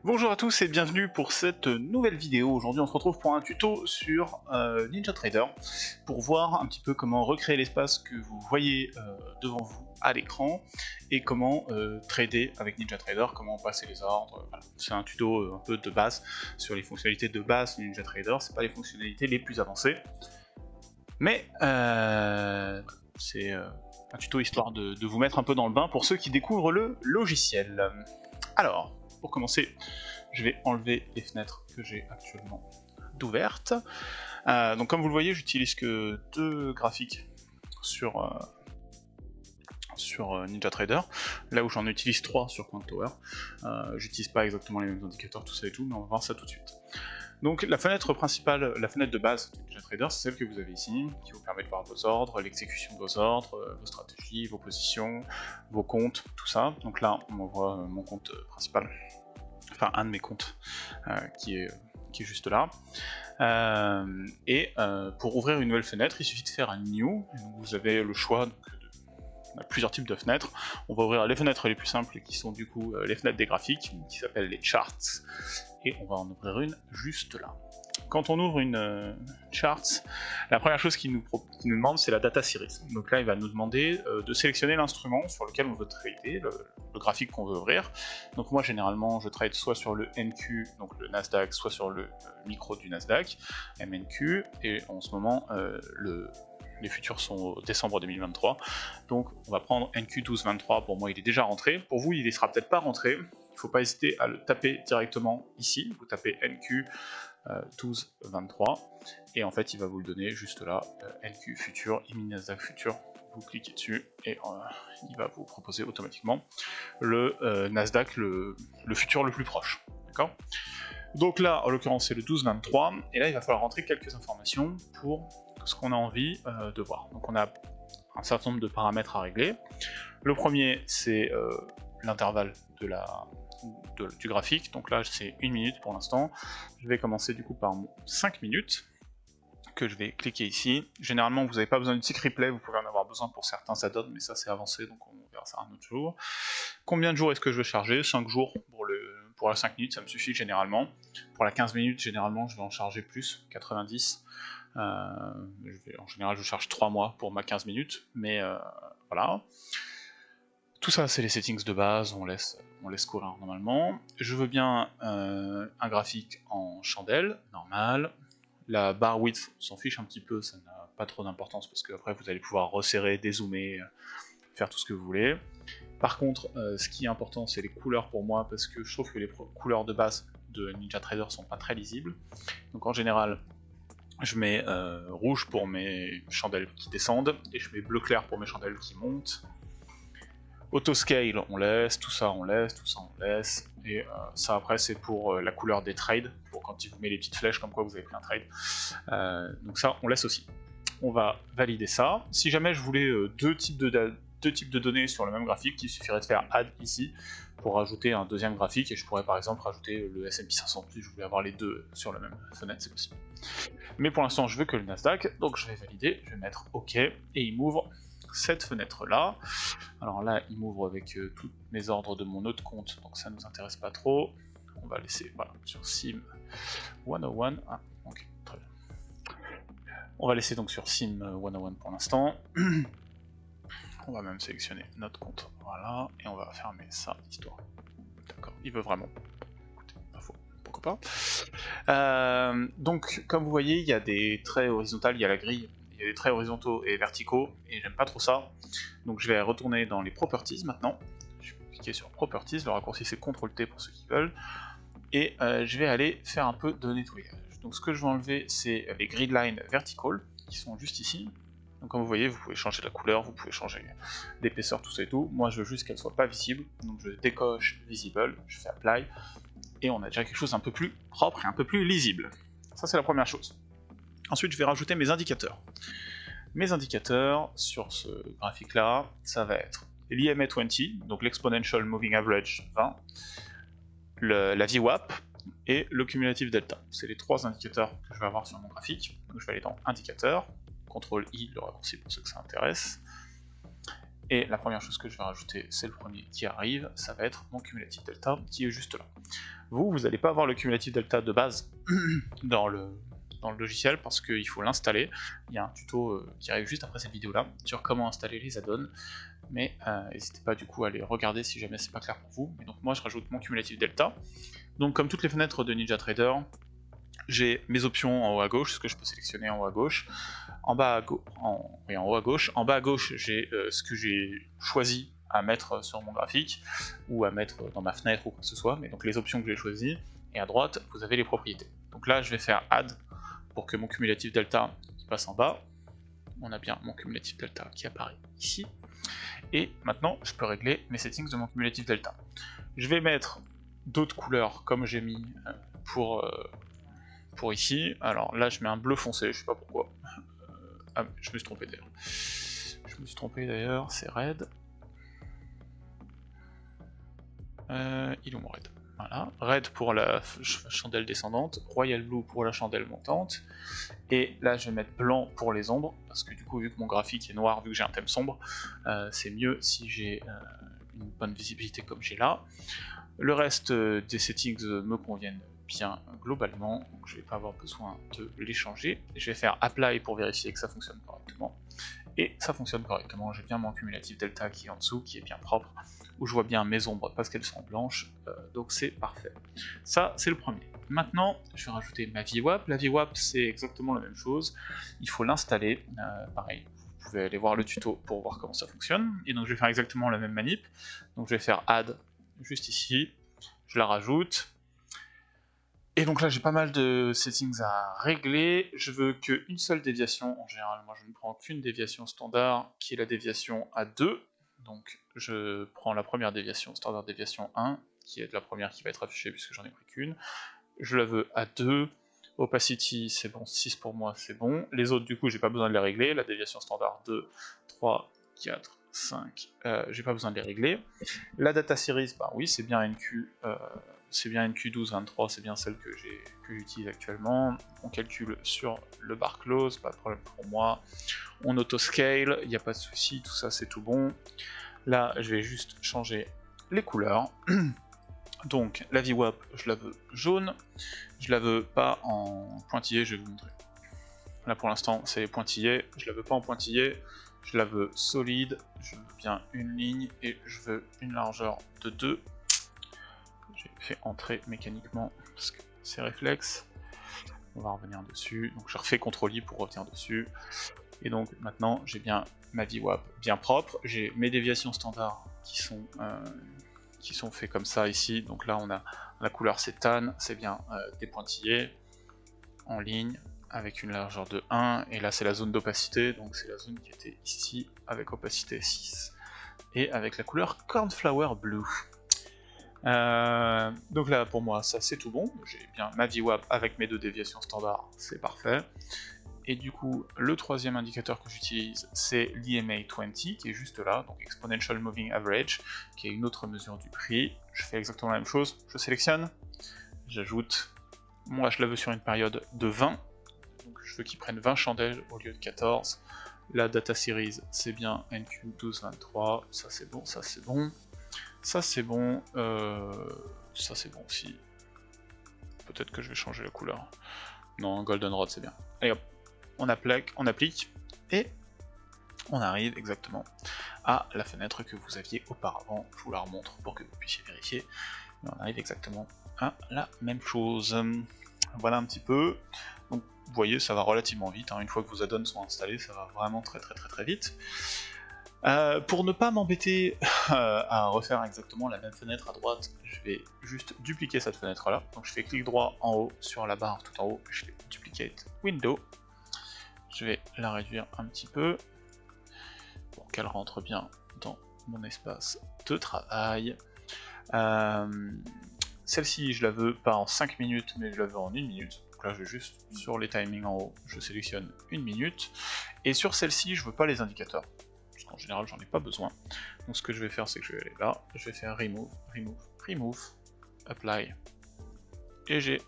Bonjour à tous et bienvenue pour cette nouvelle vidéo. Aujourd'hui on se retrouve pour un tuto sur NinjaTrader pour voir un petit peu comment recréer l'espace que vous voyez devant vous à l'écran et comment trader avec NinjaTrader, comment passer les ordres. Voilà. C'est un tuto un peu de base sur les fonctionnalités de base de NinjaTrader, c'est pas les fonctionnalités les plus avancées, mais c'est un tuto histoire de vous mettre un peu dans le bain pour ceux qui découvrent le logiciel. Alors, pour commencer, je vais enlever les fenêtres que j'ai actuellement d'ouvertes. Donc comme vous le voyez, j'utilise que deux graphiques sur NinjaTrader, là où j'en utilise 3 sur QuantTower. J'utilise pas exactement les mêmes indicateurs, tout ça et tout, mais on va voir ça tout de suite. Donc la fenêtre principale, la fenêtre de base de NinjaTrader, c'est celle que vous avez ici, qui vous permet de voir vos ordres, l'exécution de vos ordres, vos stratégies, vos positions, vos comptes, tout ça. Donc là, on voit mon compte principal, enfin un de mes comptes qui est juste là. Pour ouvrir une nouvelle fenêtre, il suffit de faire un new. Donc vous avez le choix, on a plusieurs types de fenêtres. On va ouvrir les fenêtres les plus simples qui sont du coup les fenêtres des graphiques, qui s'appellent les charts, et on va en ouvrir une juste là. Quand on ouvre une chart, la première chose qu'il nous demande, c'est la data series. Donc là, il va nous demander de sélectionner l'instrument sur lequel on veut trader, le graphique qu'on veut ouvrir. Donc moi, généralement, je trade soit sur le NQ, donc le Nasdaq, soit sur le micro du Nasdaq, MNQ, et en ce moment, les futurs sont au décembre 2023. Donc on va prendre NQ 1223, pour moi il est déjà rentré. Pour vous, il ne sera peut-être pas rentré. Il ne faut pas hésiter à le taper directement ici. Vous tapez NQ 1223 et en fait il va vous le donner juste là, NQ futur, IMI Nasdaq futur. Vous cliquez dessus et il va vous proposer automatiquement le Nasdaq, le futur le plus proche. D'accord ? Donc là, en l'occurrence, c'est le 1223, et là il va falloir rentrer quelques informations pour ce qu'on a envie de voir. Donc on a un certain nombre de paramètres à régler. Le premier, c'est l'intervalle du graphique. Donc là, c'est 1 minute pour l'instant. Je vais commencer du coup par 5 minutes, que je vais cliquer ici. Généralement, vous n'avez pas besoin du tick replay, vous pouvez en avoir besoin pour certains add-ons, mais ça c'est avancé, donc on verra ça un autre jour. Combien de jours est-ce que je veux charger? 5 jours pour la 5 minutes, ça me suffit généralement. Pour la 15 minutes, généralement, je vais en charger plus, 90. En général, je charge 3 mois pour ma 15 minutes, mais voilà. Tout ça, c'est les settings de base, on laisse courir normalement. Je veux bien un graphique en chandelle, normal. La bar width, on s'en fiche un petit peu, ça n'a pas trop d'importance parce qu'après vous allez pouvoir resserrer, dézoomer, faire tout ce que vous voulez. Par contre, ce qui est important, c'est les couleurs pour moi, parce que je trouve que les couleurs de base de NinjaTrader sont pas très lisibles. Donc en général, je mets rouge pour mes chandelles qui descendent, et je mets bleu clair pour mes chandelles qui montent. Autoscale, on laisse, tout ça on laisse, tout ça on laisse, et ça après c'est pour la couleur des trades, pour quand il vous met les petites flèches comme quoi vous avez pris un trade. Donc ça on laisse aussi. On va valider ça. Si jamais je voulais deux types de données sur le même graphique, il suffirait de faire add ici pour rajouter un deuxième graphique, et je pourrais par exemple rajouter le S&P 500 si je voulais avoir les deux sur la même fenêtre, c'est possible. Mais pour l'instant je veux que le Nasdaq, donc je vais valider, je vais mettre OK, et il m'ouvre cette fenêtre là. Alors là il m'ouvre avec tous mes ordres de mon autre compte, donc ça nous intéresse pas trop. On va laisser, voilà, sur Sim 101, ah ok, très bien. On va laisser donc sur Sim 101 pour l'instant. On va même sélectionner notre compte, voilà, et on va fermer ça, histoire. D'accord, il veut vraiment. Écoutez, info, pourquoi pas. Donc, comme vous voyez, il y a des traits horizontaux, il y a la grille, il y a des traits horizontaux et verticaux, et j'aime pas trop ça. Donc je vais retourner dans les Properties maintenant. Je vais cliquer sur Properties, le raccourci c'est CTRL-T pour ceux qui veulent, et je vais aller faire un peu de nettoyage. Donc ce que je vais enlever, c'est les grid lines vertical, qui sont juste ici. Donc comme vous voyez, vous pouvez changer la couleur, vous pouvez changer l'épaisseur, tout ça et tout. Moi je veux juste qu'elle soit pas visible, donc je décoche Visible, je fais Apply, et on a déjà quelque chose un peu plus propre et un peu plus lisible. Ça c'est la première chose. Ensuite je vais rajouter mes indicateurs. Mes indicateurs sur ce graphique là, ça va être l'IMA 20, donc l'Exponential Moving Average 20, la VWAP et le Cumulative Delta. C'est les trois indicateurs que je vais avoir sur mon graphique. Donc je vais aller dans Indicateurs, CTRL-I, le raccourci pour ceux que ça intéresse, Et la première chose que je vais rajouter, c'est le premier qui arrive, ça va être mon cumulative delta qui est juste là. Vous n'allez pas avoir le cumulative delta de base dans le logiciel parce qu'il faut l'installer. Il y a un tuto qui arrive juste après cette vidéo là sur comment installer les add-ons, mais n'hésitez pas du coup à aller regarder si jamais c'est pas clair pour vous. Mais donc moi je rajoute mon cumulative delta. Donc comme toutes les fenêtres de NinjaTrader, j'ai mes options en haut à gauche, ce que je peux sélectionner en haut à gauche. En bas à gauche, en haut à gauche. En bas à gauche, j'ai ce que j'ai choisi à mettre sur mon graphique ou à mettre dans ma fenêtre ou quoi que ce soit. Mais donc les options que j'ai choisies. Et à droite, vous avez les propriétés. Donc là, je vais faire add pour que mon cumulative delta passe en bas. On a bien mon cumulative delta qui apparaît ici. Et maintenant, je peux régler mes settings de mon cumulative delta. Je vais mettre d'autres couleurs comme j'ai mis pour ici. Alors là, je mets un bleu foncé, je sais pas pourquoi. Ah, je me suis trompé d'ailleurs. C'est red. Il est où mon red? Voilà. Red pour la chandelle descendante, royal blue pour la chandelle montante. Et là, je vais mettre blanc pour les ombres, parce que du coup, vu que mon graphique est noir, vu que j'ai un thème sombre, c'est mieux si j'ai une bonne visibilité comme j'ai là. Le reste des settings me conviennent bien globalement, donc je vais pas avoir besoin de les changer. Je vais faire apply pour vérifier que ça fonctionne correctement. Et ça fonctionne correctement, j'ai bien mon cumulative delta qui est en dessous, qui est bien propre, où je vois bien mes ombres parce qu'elles sont blanches, donc c'est parfait. Ça, c'est le premier. Maintenant, je vais rajouter ma VWAP. La VWAP, c'est exactement la même chose, il faut l'installer, pareil, vous pouvez aller voir le tuto pour voir comment ça fonctionne, et donc je vais faire exactement la même manip, donc je vais faire add juste ici, je la rajoute, et donc là j'ai pas mal de settings à régler. Je veux qu'une seule déviation, en général moi je ne prends qu'une déviation standard qui est la déviation à 2, donc je prends la première déviation, standard déviation 1, qui est la première qui va être affichée puisque j'en ai pris qu'une, je la veux à 2, opacity c'est bon, 6 pour moi c'est bon, les autres du coup j'ai pas besoin de les régler, la déviation standard 2, 3, 4, 5, j'ai pas besoin de les régler. La data series, bah oui c'est bien NQ, c'est bien NQ1223, c'est bien celle que j'utilise actuellement. On calcule sur le bar close, pas de problème pour moi. On auto-scale, il n'y a pas de souci, tout ça c'est tout bon. Là, je vais juste changer les couleurs. Donc, la VWAP, je la veux jaune. Je la veux pas en pointillé, je vais vous montrer. Là pour l'instant, c'est pointillé, je la veux pas en pointillé. Je la veux solide, je veux bien une ligne et je veux une largeur de 2. J'ai fait entrer mécaniquement parce que c'est réflexe. On va revenir dessus. Donc je refais CTRL-I pour revenir dessus. Et donc maintenant j'ai bien ma VWAP bien propre. J'ai mes déviations standards qui sont faits comme ça ici. Donc là on a la couleur c'est tan, c'est bien des pointillés en ligne avec une largeur de 1. Et là c'est la zone d'opacité. Donc c'est la zone qui était ici avec opacité 6. Et avec la couleur Cornflower Blue. Donc là pour moi ça c'est tout bon, j'ai bien ma VWAP avec mes deux déviations standards, c'est parfait. Et du coup le troisième indicateur que j'utilise c'est l'EMA20 qui est juste là, donc Exponential Moving Average, qui est une autre mesure du prix. Je fais exactement la même chose, je sélectionne, j'ajoute, moi je la veux sur une période de 20, donc je veux qu'ils prennent 20 chandelles au lieu de 14. La data series c'est bien NQ1223, ça c'est bon, ça c'est bon. Ça c'est bon aussi. Peut-être que je vais changer la couleur. Non, Goldenrod c'est bien. Allez hop, on applique, et on arrive exactement à la fenêtre que vous aviez auparavant. Je vous la remontre pour que vous puissiez vérifier. Mais on arrive exactement à la même chose. Voilà un petit peu. Donc vous voyez, ça va relativement vite. Hein. Une fois que vos add-ons sont installés, ça va vraiment très vite. Pour ne pas m'embêter à refaire exactement la même fenêtre à droite, je vais juste dupliquer cette fenêtre là. Donc je fais clic droit en haut sur la barre tout en haut, je fais duplicate window. Je vais la réduire un petit peu pour qu'elle rentre bien dans mon espace de travail. Celle-ci je la veux pas en 5 minutes mais je la veux en 1 minute. Donc là je vais juste sur les timings en haut, je sélectionne 1 minute. Et sur celle-ci je veux pas les indicateurs. En général j'en ai pas besoin, donc ce que je vais faire c'est que je vais aller là, je vais faire remove, apply, et j'ai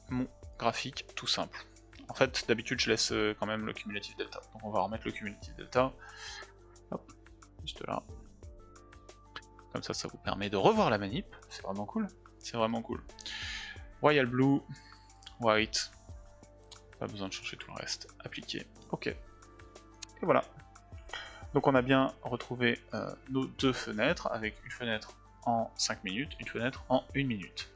mon graphique tout simple. En fait d'habitude je laisse quand même le cumulative delta, donc on va remettre le cumulative delta. Hop. juste là. Comme ça vous permet de revoir la manip, c'est vraiment cool. C'est vraiment cool. Royal Blue, White, pas besoin de changer tout le reste, appliquer, ok. Et voilà. Donc on a bien retrouvé nos deux fenêtres, avec une fenêtre en 5 minutes, une fenêtre en 1 minute.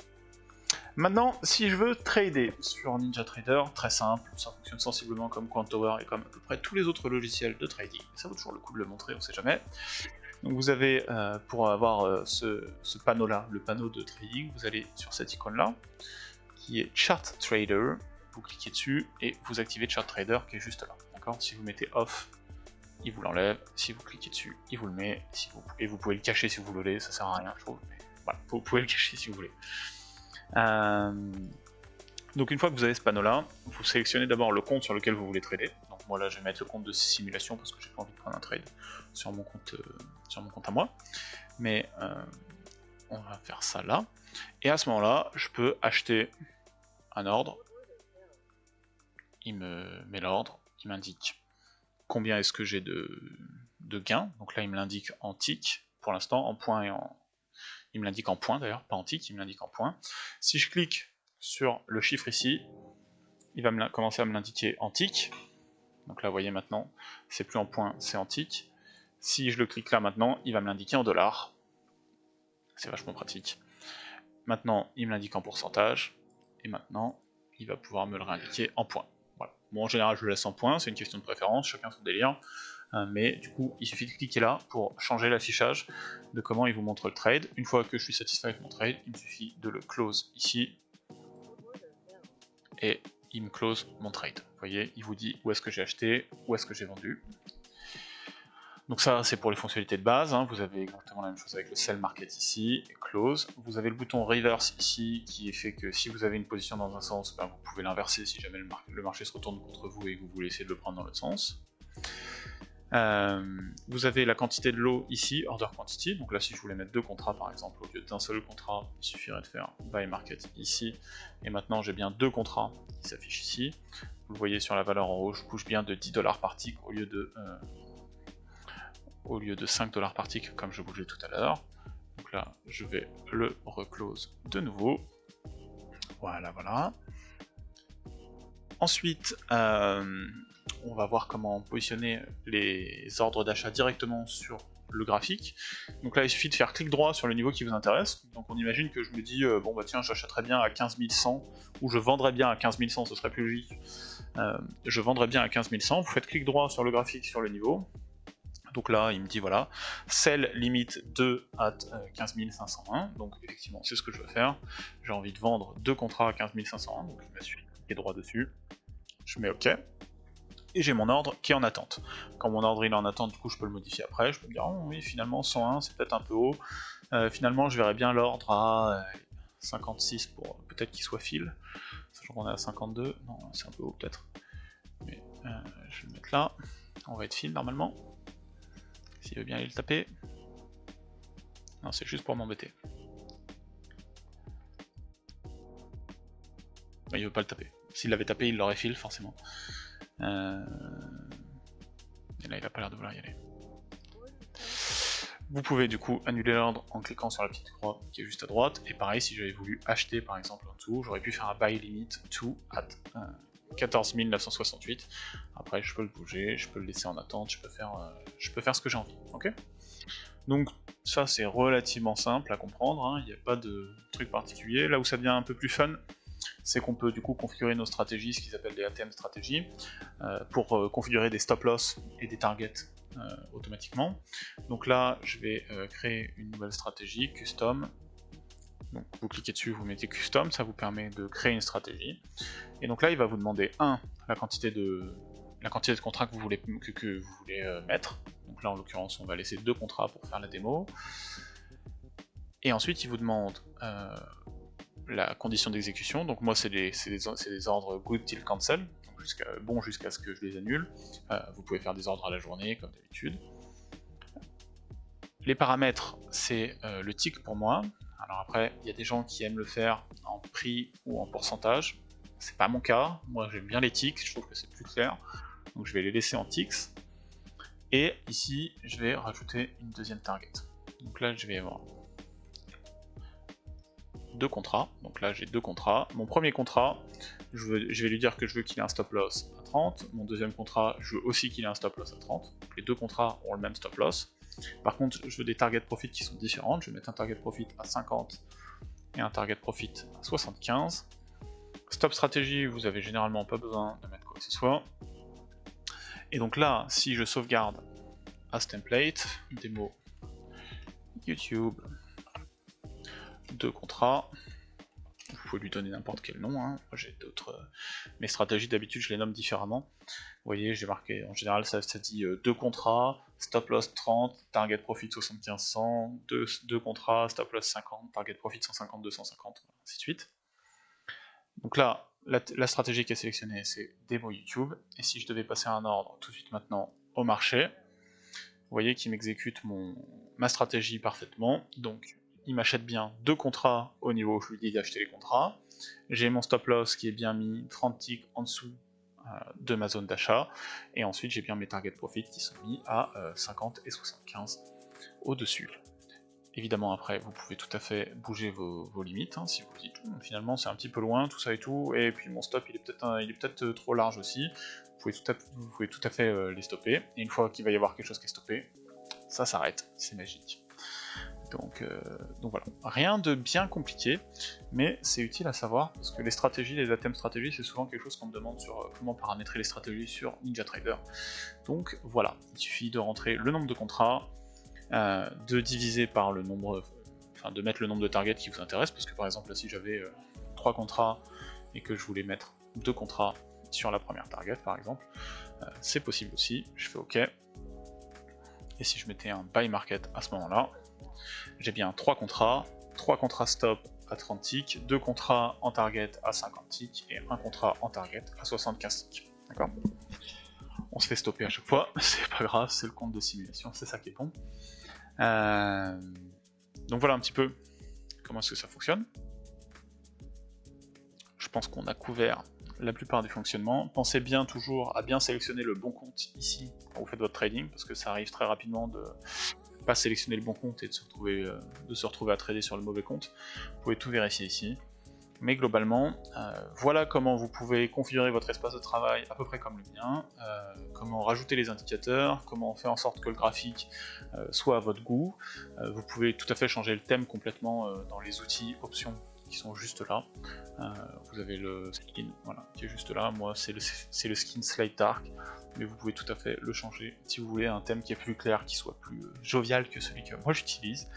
Maintenant, si je veux trader sur NinjaTrader, très simple, ça fonctionne sensiblement comme Cointower et comme à peu près tous les autres logiciels de trading. Ça vaut toujours le coup de le montrer, on sait jamais. Donc vous avez, pour avoir ce panneau-là, le panneau de trading, vous allez sur cette icône-là, qui est Chart Trader, vous cliquez dessus et vous activez Chart Trader qui est juste là. D'accord ? Si vous mettez off, il vous l'enlève, si vous cliquez dessus, il vous le met, et vous pouvez le cacher si vous voulez, ça sert à rien je trouve, mais voilà, vous pouvez le cacher si vous voulez. Donc une fois que vous avez ce panneau-là, vous sélectionnez d'abord le compte sur lequel vous voulez trader. Donc moi là je vais mettre le compte de simulation parce que j'ai pas envie de prendre un trade sur mon compte à moi. Mais on va faire ça là. Et à ce moment-là, je peux acheter un ordre. Il me met l'ordre, il m'indique combien est-ce que j'ai de gains. Donc là il me l'indique en tick, pour l'instant en points et en... Il me l'indique en points d'ailleurs, pas en tick, il me l'indique en points. Si je clique sur le chiffre ici, il va commencer à me l'indiquer en tick. Donc là vous voyez maintenant, c'est plus en points, c'est en tick. Si je le clique là maintenant, il va me l'indiquer en dollars. C'est vachement pratique. Maintenant, il me l'indique en pourcentage. Et maintenant, il va pouvoir me le réindiquer en points. Voilà. Bon, en général, je le laisse en points, c'est une question de préférence, chacun son délire. Mais du coup, il suffit de cliquer là pour changer l'affichage de comment il vous montre le trade. Une fois que je suis satisfait avec mon trade, il me suffit de le close ici. Et il me close mon trade. Vous voyez, il vous dit où est-ce que j'ai acheté, où est-ce que j'ai vendu. Donc ça, c'est pour les fonctionnalités de base, hein. Vous avez exactement la même chose avec le Sell Market ici, et Close. Vous avez le bouton Reverse ici, qui fait que si vous avez une position dans un sens, ben vous pouvez l'inverser si jamais le marché se retourne contre vous et que vous voulez essayer de le prendre dans l'autre sens. Vous avez la quantité de lot ici, Order Quantity, donc là si je voulais mettre 2 contrats par exemple, au lieu d'un seul contrat, il suffirait de faire Buy Market ici, et maintenant j'ai bien 2 contrats qui s'affichent ici. Vous le voyez sur la valeur en haut, je bouge bien de 10 $ par tick au lieu de 5 $ par tick comme je bougeais tout à l'heure. Donc là je vais le reclose de nouveau. Voilà, voilà. Ensuite, on va voir comment positionner les ordres d'achat directement sur le graphique. Donc là il suffit de faire clic droit sur le niveau qui vous intéresse. Donc on imagine que je me dis, bon bah tiens j'achèterais bien à 15 100, ou je vendrais bien à 15 100, ce serait plus logique. Je vendrais bien à 15 100, vous faites clic droit sur le graphique sur le niveau. Donc là, il me dit voilà, sell limite 2 at 15 501, donc effectivement c'est ce que je veux faire. J'ai envie de vendre 2 contrats à 15 501, donc je me suis cliqué droit dessus, je mets OK, et j'ai mon ordre qui est en attente. Quand mon ordre il est en attente, du coup je peux le modifier après, je peux me dire oh oui finalement 101 c'est peut-être un peu haut, finalement je verrais bien l'ordre à 56 pour peut-être qu'il soit fil, sachant qu'on est à 52, non c'est un peu haut peut-être, mais je vais le mettre là, on va être fil normalement. S'il veut bien aller le taper. Non, c'est juste pour m'embêter. Il veut pas le taper. S'il l'avait tapé, il l'aurait fil, forcément. Et là, il a pas l'air de vouloir y aller. Vous pouvez du coup annuler l'ordre en cliquant sur la petite croix qui est juste à droite. Et pareil, si j'avais voulu acheter par exemple en dessous, j'aurais pu faire un buy limit to at 14 968. Après, je peux le bouger, je peux le laisser en attente, je peux faire ce que j'ai envie. Ok ? Donc ça c'est relativement simple à comprendre, hein. Il n'y a pas de truc particulier. Là où ça devient un peu plus fun, c'est qu'on peut du coup configurer nos stratégies, ce qu'ils appellent des ATM stratégies, pour configurer des stop loss et des targets automatiquement. Donc là je vais créer une nouvelle stratégie, custom. Donc vous cliquez dessus, vous mettez custom, ça vous permet de créer une stratégie. Et donc là il va vous demander la quantité de contrats que vous voulez mettre. Donc là en l'occurrence on va laisser 2 contrats pour faire la démo. Et ensuite il vous demande la condition d'exécution. Donc moi c'est des ordres good till cancel, donc jusqu'à ce que je les annule. Vous pouvez faire des ordres à la journée comme d'habitude. Les paramètres c'est le tick pour moi. Alors après il y a des gens qui aiment le faire en prix ou en pourcentage. C'est pas mon cas, moi j'aime bien les ticks, je trouve que c'est plus clair. Donc je vais les laisser en ticks. Et ici, je vais rajouter une deuxième target. Donc là, je vais avoir 2 contrats. Donc là, j'ai 2 contrats. Mon premier contrat, je vais lui dire que je veux qu'il ait un stop loss à 30. Mon deuxième contrat, je veux aussi qu'il ait un stop loss à 30. Donc les deux contrats ont le même stop loss. Par contre, je veux des target profit qui sont différentes. Je vais mettre un target profit à 50 et un target profit à 75. Stop stratégie, vous avez généralement pas besoin de mettre quoi que ce soit. Et donc là, si je sauvegarde as template, démo YouTube, 2 contrats, vous pouvez lui donner n'importe quel nom, hein. Moi j'ai d'autres. Mes stratégies d'habitude je les nomme différemment. Vous voyez, j'ai marqué, en général ça dit 2 contrats, stop loss 30, target profit 75 100, 2 contrats, stop loss 50, target profit 150, 250, ainsi de suite. Donc là, la stratégie qui est sélectionnée c'est démo YouTube, et si je devais passer un ordre tout de suite maintenant au marché, vous voyez qu'il m'exécute ma stratégie parfaitement. Donc il m'achète bien 2 contrats au niveau où je lui dis d'acheter les contrats. J'ai mon stop loss qui est bien mis 30 ticks en dessous de ma zone d'achat. Et ensuite j'ai bien mes target profit qui sont mis à 50 et 75 au-dessus. Évidemment après vous pouvez tout à fait bouger vos limites, hein, si vous dites finalement c'est un petit peu loin, tout ça et tout, et puis mon stop il est peut-être trop large aussi, vous pouvez tout à fait les stopper, et une fois qu'il va y avoir quelque chose qui est stoppé, ça s'arrête, c'est magique. Donc voilà, rien de bien compliqué, mais c'est utile à savoir, parce que les stratégies, les items stratégies, c'est souvent quelque chose qu'on me demande sur comment paramétrer les stratégies sur NinjaTrader. Donc voilà, il suffit de rentrer le nombre de contrats, de diviser par le nombre, enfin de mettre le nombre de targets qui vous intéresse, parce que par exemple là si j'avais 3 contrats et que je voulais mettre 2 contrats sur la première target par exemple, c'est possible aussi, je fais OK, et si je mettais un buy market à ce moment là, j'ai bien 3 contrats stop à 30 ticks, 2 contrats en target à 50 ticks et un contrat en target à 75 ticks, d'accord? On se fait stopper à chaque fois, c'est pas grave, c'est le compte de simulation, c'est ça qui est bon. Donc voilà un petit peu comment est-ce que ça fonctionne. Je pense qu'on a couvert la plupart des fonctionnements. Pensez bien toujours à bien sélectionner le bon compte ici quand vous faites votre trading, parce que ça arrive très rapidement de pas sélectionner le bon compte et de se retrouver à trader sur le mauvais compte. Vous pouvez tout vérifier ici. Mais globalement, voilà comment vous pouvez configurer votre espace de travail à peu près comme le mien, comment rajouter les indicateurs, comment faire en sorte que le graphique soit à votre goût. Vous pouvez tout à fait changer le thème complètement dans les outils options qui sont juste là. Vous avez le skin, voilà, qui est juste là. Moi, c'est le skin Slate Dark, mais vous pouvez tout à fait le changer si vous voulez un thème qui est plus clair, qui soit plus jovial que celui que moi j'utilise.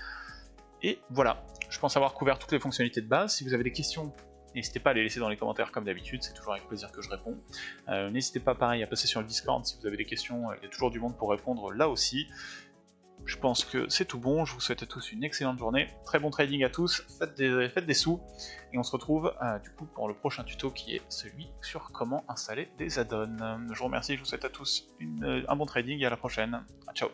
Et voilà, je pense avoir couvert toutes les fonctionnalités de base. Si vous avez des questions, n'hésitez pas à les laisser dans les commentaires comme d'habitude, c'est toujours avec plaisir que je réponds. N'hésitez pas pareil à passer sur le Discord si vous avez des questions, il y a toujours du monde pour répondre là aussi. Je pense que c'est tout bon, je vous souhaite à tous une excellente journée, très bon trading à tous, faites des sous, et on se retrouve du coup pour le prochain tuto qui est celui sur comment installer des add-ons. Je vous remercie, je vous souhaite à tous un bon trading et à la prochaine. Ciao.